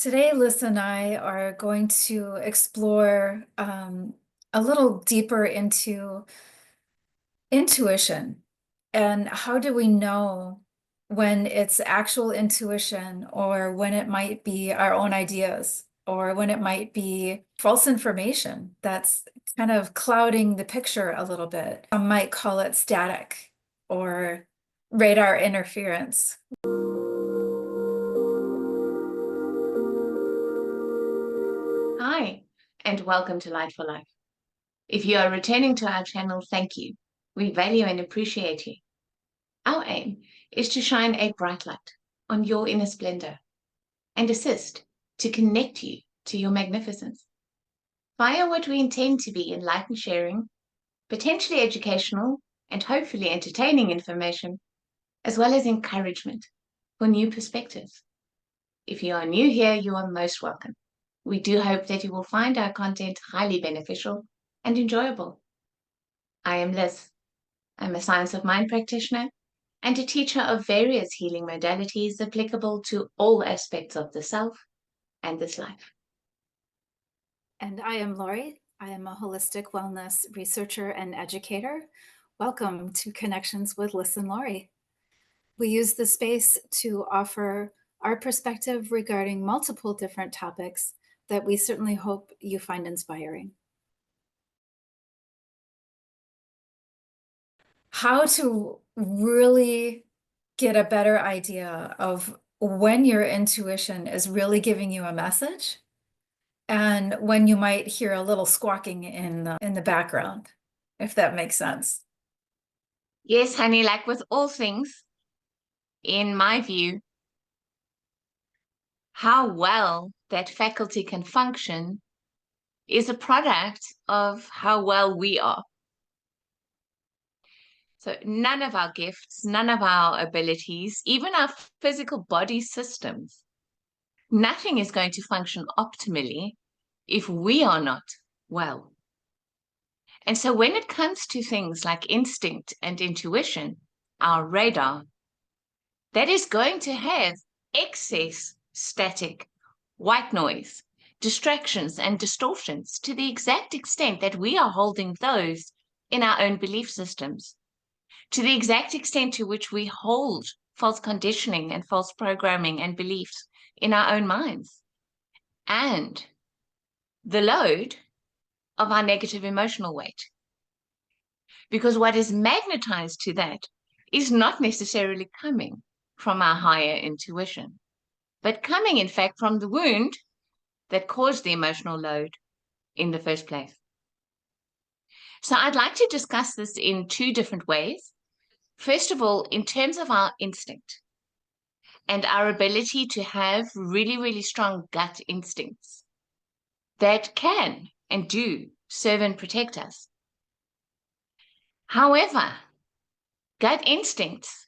Today, Liss and I are going to explore a little deeper into intuition and how do we know when it's actual intuition or when it might be our own ideas or when it might be false information that's kind of clouding the picture a little bit. Some might call it static or radar interference. Hi, and welcome to Light for Life. If you are returning to our channel, thank you. We value and appreciate you. Our aim is to shine a bright light on your inner splendor and assist to connect you to your magnificence via what we intend to be enlightened sharing, potentially educational and hopefully entertaining information, as well as encouragement for new perspectives. If you are new here, you are most welcome. We do hope that you will find our content highly beneficial and enjoyable. I am Liss. I'm a science of mind practitioner and a teacher of various healing modalities applicable to all aspects of the self and this life. And I am Lori. I am a holistic wellness researcher and educator. Welcome to Connections with Liss and Lori. We use the space to offer our perspective regarding multiple different topics that we certainly hope you find inspiring. How to really get a better idea of when your intuition is really giving you a message and when you might hear a little squawking in the background, if that makes sense. Yes, honey, like with all things, in my view, how well that faculty can function is a product of how well we are. So none of our gifts, none of our abilities, even our physical body systems, nothing is going to function optimally if we are not well. And so when it comes to things like instinct and intuition, our radar, that is going to have excess static, white noise, distractions and distortions to the exact extent that we are holding those in our own belief systems, to the exact extent to which we hold false conditioning and false programming and beliefs in our own minds, and the load of our negative emotional weight. Because what is magnetized to that is not necessarily coming from our higher intuition, but coming, in fact, from the wound that caused the emotional load in the first place. So I'd like to discuss this in two different ways. First of all, in terms of our instinct and our ability to have really, really strong gut instincts that can and do serve and protect us. However, gut instincts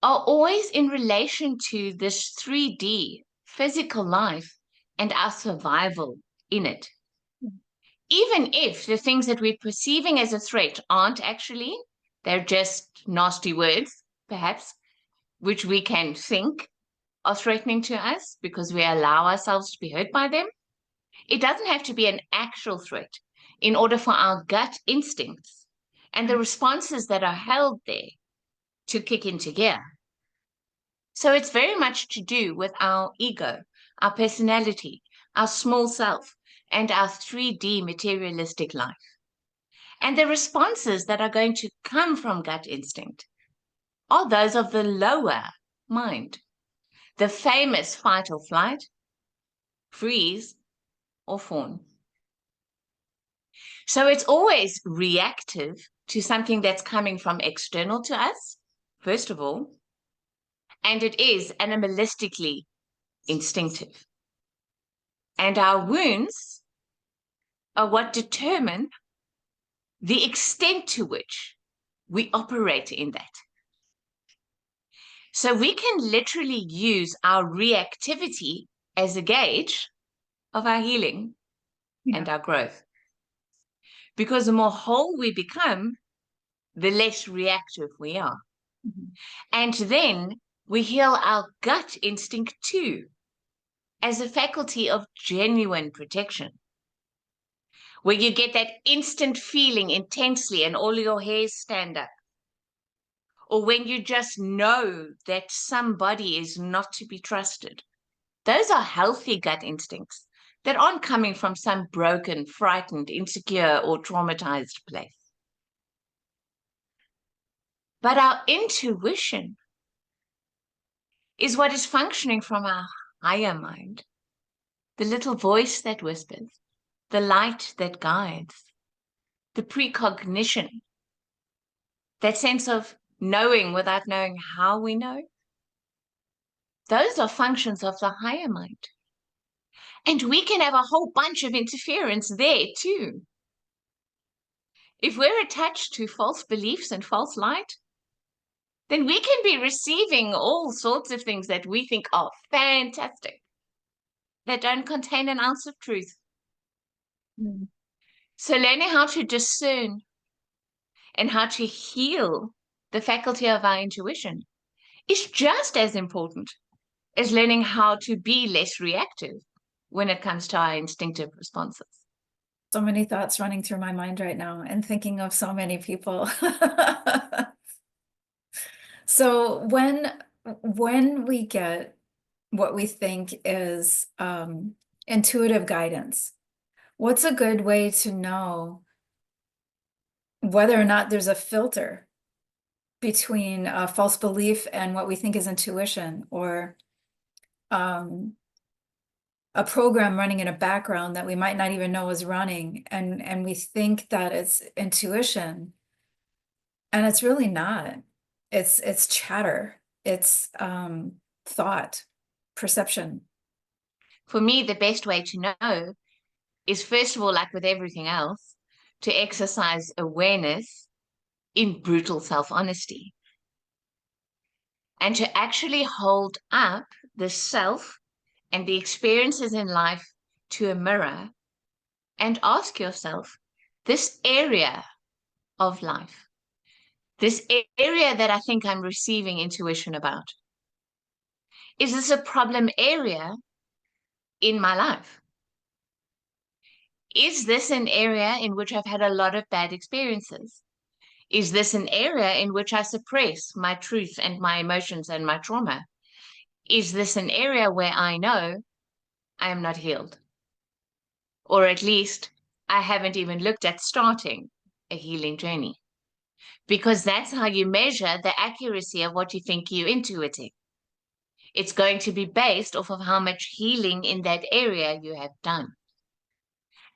are always in relation to this 3D physical life and our survival in it. Even if the things that we're perceiving as a threat aren't actually, they're just nasty words, perhaps, which we can think are threatening to us because we allow ourselves to be hurt by them. It doesn't have to be an actual threat in order for our gut instincts and the responses that are held there to kick into gear. So it's very much to do with our ego, our personality, our small self, and our 3D materialistic life. And the responses that are going to come from gut instinct are those of the lower mind, the famous fight or flight, freeze, or fawn. So it's always reactive to something that's coming from external to us, first of all, and it is animalistically instinctive. And our wounds are what determine the extent to which we operate in that. So we can literally use our reactivity as a gauge of our healing and our growth. Because the more whole we become, the less reactive we are. And then we heal our gut instinct too. as a faculty of genuine protection, where you get that instant feeling intensely and all your hairs stand up, or when you just know that somebody is not to be trusted. Those are healthy gut instincts that aren't coming from some broken, frightened, insecure, or traumatized place. But our intuition is what is functioning from our higher mind, the little voice that whispers, the light that guides, the precognition, that sense of knowing without knowing how we know. Those are functions of the higher mind. And we can have a whole bunch of interference there too. If we're attached to false beliefs and false light, then we can be receiving all sorts of things that we think are fantastic, that don't contain an ounce of truth. Mm. So learning how to discern and how to heal the faculty of our intuition is just as important as learning how to be less reactive when it comes to our instinctive responses. So many thoughts running through my mind right now and thinking of so many people. So when we get what we think is intuitive guidance, what's a good way to know whether or not there's a filter between a false belief and what we think is intuition, or a program running in a background that we might not even know is running, and we think that it's intuition, and it's really not. It's chatter. It's thought, perception. For me, the best way to know is, first of all, like with everything else, to exercise awareness in brutal self-honesty and to actually hold up the self and the experiences in life to a mirror and ask yourself, this area of life, this area that I think I'm receiving intuition about, is this a problem area in my life? Is this an area in which I've had a lot of bad experiences? Is this an area in which I suppress my truth and my emotions and my trauma? Is this an area where I know I am not healed? Or at least I haven't even looked at starting a healing journey. Because that's how you measure the accuracy of what you think you're intuiting. It's going to be based off of how much healing in that area you have done.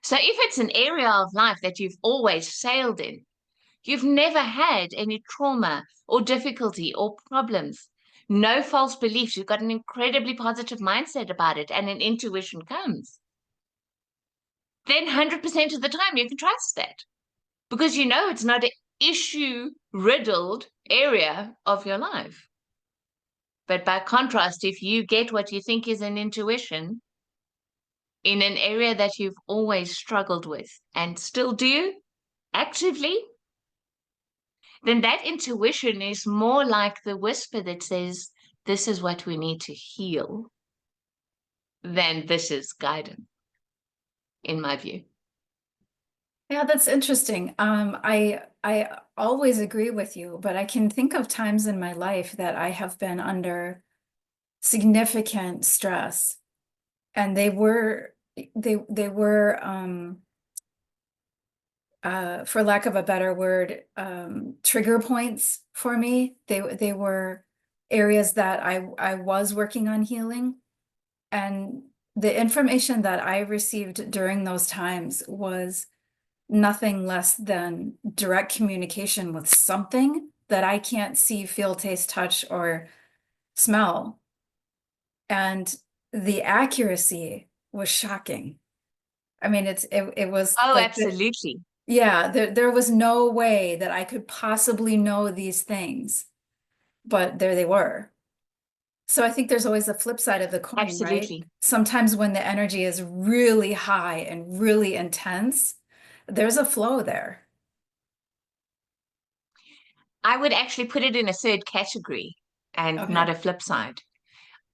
So if it's an area of life that you've always sailed in, you've never had any trauma or difficulty or problems, no false beliefs, you've got an incredibly positive mindset about it, and an intuition comes, then 100% of the time you can trust that, because you know it's not an issue-riddled area of your life. But by contrast, if you get what you think is an intuition in an area that you've always struggled with and still do actively, then that intuition is more like the whisper that says, this is what we need to heal, than this is guidance, in my view. Yeah, that's interesting. I always agree with you, but I can think of times in my life that I have been under significant stress, and they were for lack of a better word, trigger points for me. They were areas that I was working on healing, and the information that I received during those times was nothing less than direct communication with something that I can't see, feel, taste, touch, or smell. And the accuracy was shocking. I mean, it was Oh, like absolutely. yeah, there was no way that I could possibly know these things, but there they were. So I think there's always the flip side of the coin, right? Absolutely. Sometimes when the energy is really high and really intense, there's a flow there. I would actually put it in a third category and not Okay. a flip side,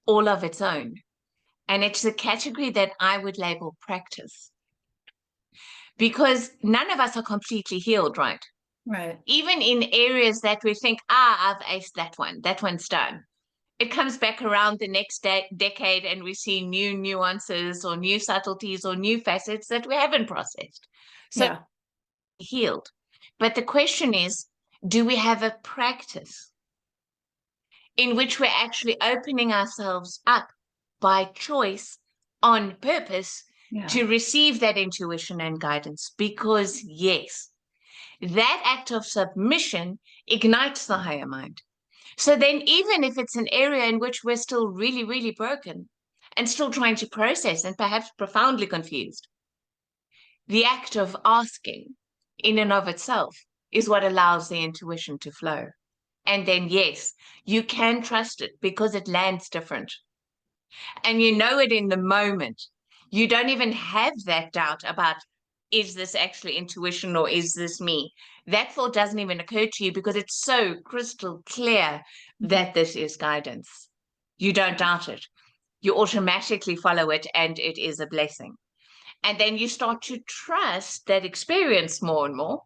all of its own. And it's the category that I would label practice. Because none of us are completely healed, right? Right. Even in areas that we think, I've aced that one's done. It comes back around the next decade and we see new nuances or new subtleties or new facets that we haven't processed. So Yeah. healed. But the question is, do we have a practice in which we're actually opening ourselves up by choice on purpose Yeah. to receive that intuition and guidance? Because yes, that act of submission ignites the higher mind. So then, even if it's an area in which we're still really, really broken and still trying to process and perhaps profoundly confused, the act of asking in and of itself is what allows the intuition to flow. And then, yes, you can trust it because it lands different. And you know it in the moment. You don't even have that doubt about, is this actually intuition or is this me? That thought doesn't even occur to you because it's so crystal clear Mhm. that this is guidance. You don't doubt it. You automatically follow it, and it is a blessing. And then you start to trust that experience more and more.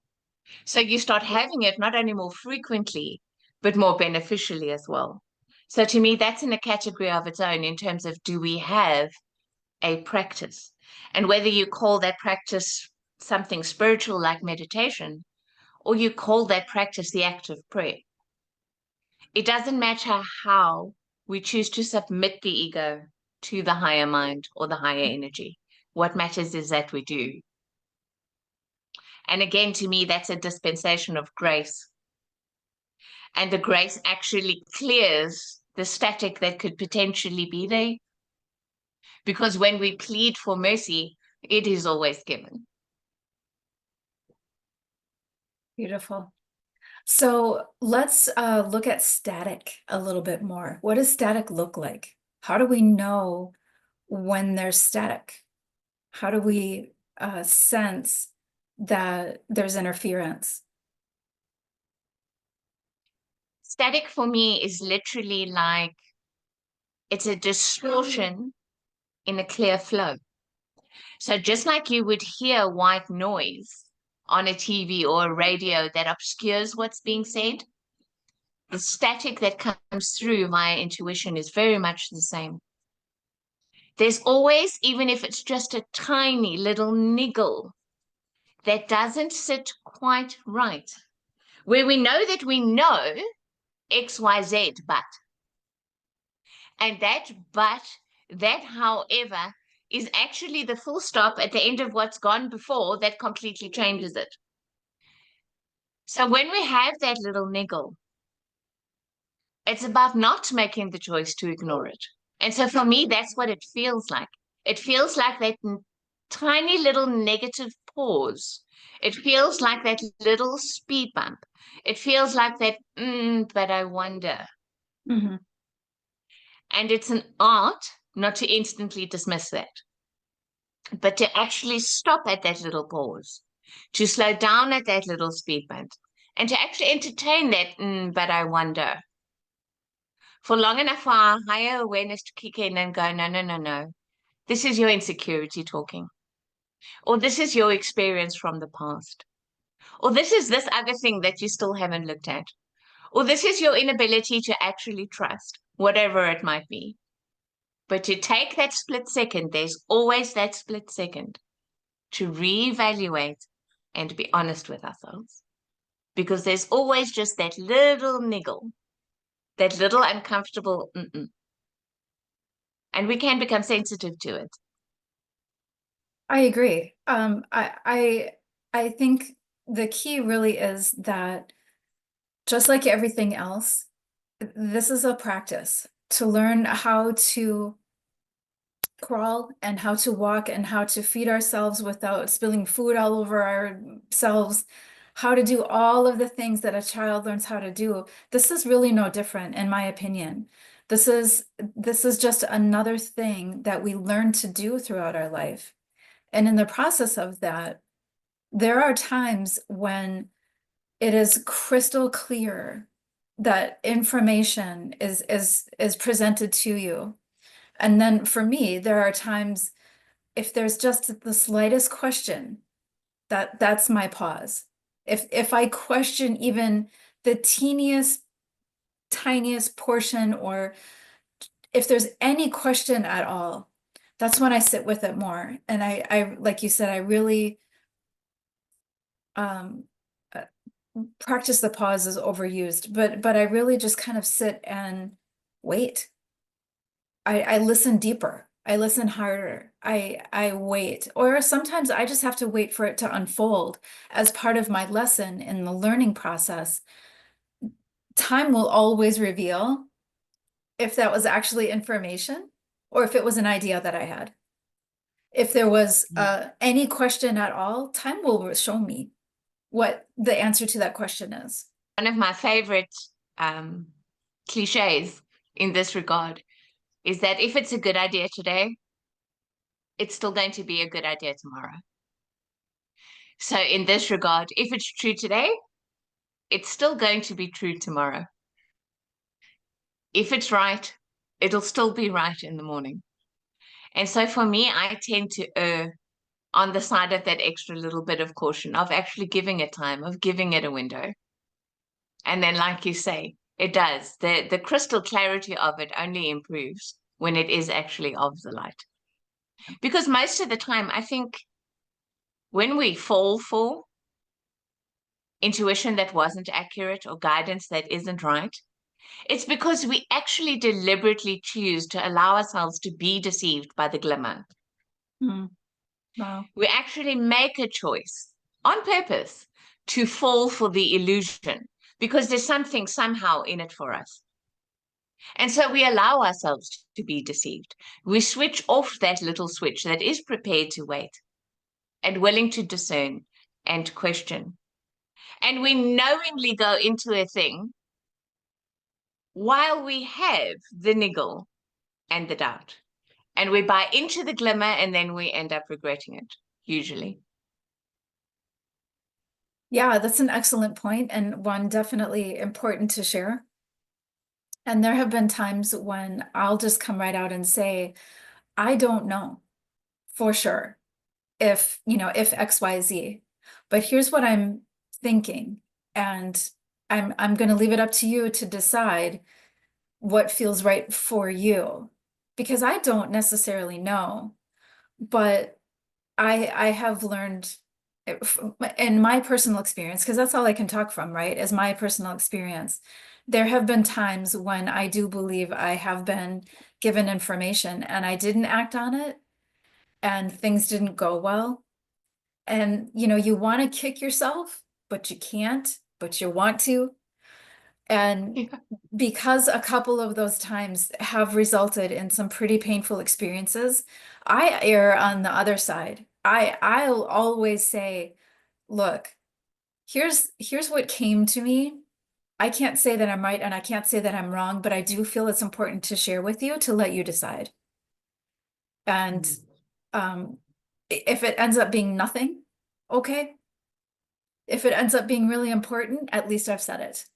So you start having it not only more frequently, but more beneficially as well. So to me, that's in a category of its own in terms of, do we have a practice? And whether you call that practice something spiritual like meditation, or you call that practice the act of prayer, it doesn't matter how we choose to submit the ego to the higher mind or the higher energy. What matters is that we do. And again, to me, that's a dispensation of grace. And the grace actually clears the static that could potentially be there. Because when we plead for mercy, it is always given. Beautiful. So let's look at static a little bit more. What does static look like? How do we know when there's static? How do we sense that there's interference? Static for me is literally like it's a distortion in a clear flow. So just like you would hear white noise on a TV or a radio that obscures what's being said, the static that comes through via intuition is very much the same. There's always, even if it's just a tiny little niggle that doesn't sit quite right, where we know that we know XYZ, but. And that, however, is actually the full stop at the end of what's gone before that completely changes it. So when we have that little niggle, it's about not making the choice to ignore it. And so for me, that's what it feels like. It feels like that tiny little negative pause. It feels like that little speed bump. It feels like that, but I wonder. Mm-hmm. And it's an art not to instantly dismiss that, but to actually stop at that little pause, to slow down at that little speed bump, and to actually entertain that, but I wonder, for long enough for our higher awareness to kick in and go, no, no, no, no. This is your insecurity talking, or this is your experience from the past, or this is this other thing that you still haven't looked at, or this is your inability to actually trust, whatever it might be. But to take that split second, there's always that split second to reevaluate and be honest with ourselves. Because there's always just that little niggle, that little uncomfortable, and we can become sensitive to it. I agree. I think the key really is that just like everything else, this is a practice to learn how to crawl and how to walk and how to feed ourselves without spilling food all over ourselves, how to do all of the things that a child learns how to do. This is really no different, in my opinion. This is just another thing that we learn to do throughout our life. And in the process of that, there are times when it is crystal clear that information is presented to you. And then for me, there are times if there's just the slightest question, that's my pause. If I question even the teeniest, tiniest portion, or if there's any question at all, that's when I sit with it more. And I like you said, I really um uh, practice the pause is overused, but I really just kind of sit and wait. I listen deeper. I listen harder. I wait. Or sometimes I just have to wait for it to unfold as part of my lesson in the learning process. Time will always reveal if that was actually information or if it was an idea that I had. If there was any question at all, time will show me what the answer to that question is. One of my favorite um, cliches in this regard is that if it's a good idea today, it's still going to be a good idea tomorrow. So in this regard, if it's true today, it's still going to be true tomorrow. If it's right, it'll still be right in the morning. And so for me, I tend to err on the side of that extra little bit of caution, of actually giving it time, of giving it a window. And then, like you say, it does. The crystal clarity of it only improves when it is actually of the light. Because most of the time, I think when we fall for intuition that wasn't accurate or guidance that isn't right, it's because we actually deliberately choose to allow ourselves to be deceived by the glimmer. Wow. We actually make a choice on purpose to fall for the illusion because there's something somehow in it for us. And so we allow ourselves to be deceived. We switch off that little switch that is prepared to wait and willing to discern and question. And we knowingly go into a thing while we have the niggle and the doubt. And we buy into the glimmer and then we end up regretting it, usually. Yeah, that's an excellent point and one definitely important to share. And there have been times when I'll just come right out and say, I don't know for sure if, if XYZ, but here's what I'm thinking. And I'm going to leave it up to you to decide what feels right for you, because I don't necessarily know, but I have learned in my personal experience, because that's all I can talk from, right, is my personal experience. There have been times when I do believe I have been given information and I didn't act on it and things didn't go well. And, you want to kick yourself, but you can't, but you want to. And Yeah. because a couple of those times have resulted in some pretty painful experiences, I err on the other side. I'll always say, look, here's what came to me. I can't say that I'm right and I can't say that I'm wrong, but I do feel it's important to share with you to let you decide. And if it ends up being nothing, okay. If it ends up being really important, at least I've said it.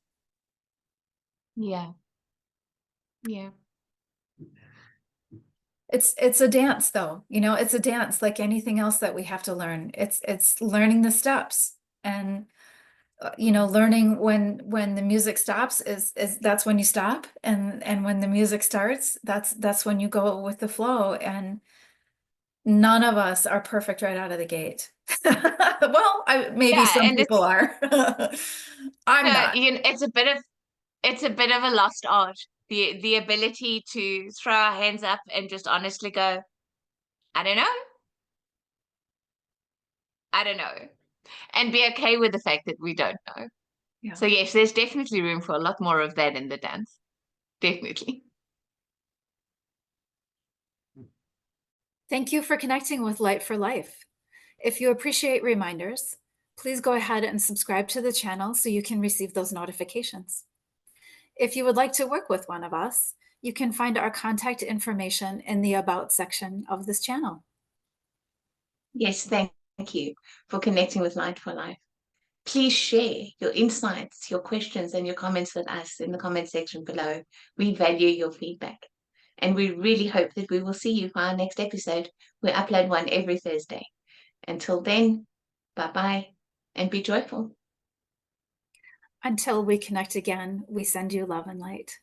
Yeah. Yeah. It's a dance though, it's a dance like anything else that we have to learn. It's learning the steps and learning when the music stops is that's when you stop, and when the music starts, that's when you go with the flow, and none of us are perfect right out of the gate. Well, maybe Yeah. some And people it's are. I'm not. it's a bit of a lost art. The ability to throw our hands up and just honestly go, I don't know. I don't know. And be okay with the fact that we don't know. Yeah. So yes, there's definitely room for a lot more of that in the dance. Definitely. Thank you for connecting with Light for Life. If you appreciate reminders, please go ahead and subscribe to the channel so you can receive those notifications. If you would like to work with one of us, you can find our contact information in the About section of this channel. Yes, thank you for connecting with Light for Life. Please share your insights, your questions, and your comments with us in the comment section below. We value your feedback. And we really hope that we will see you for our next episode. We upload one every Thursday. Until then, bye-bye and be joyful. Until we connect again, we send you love and light.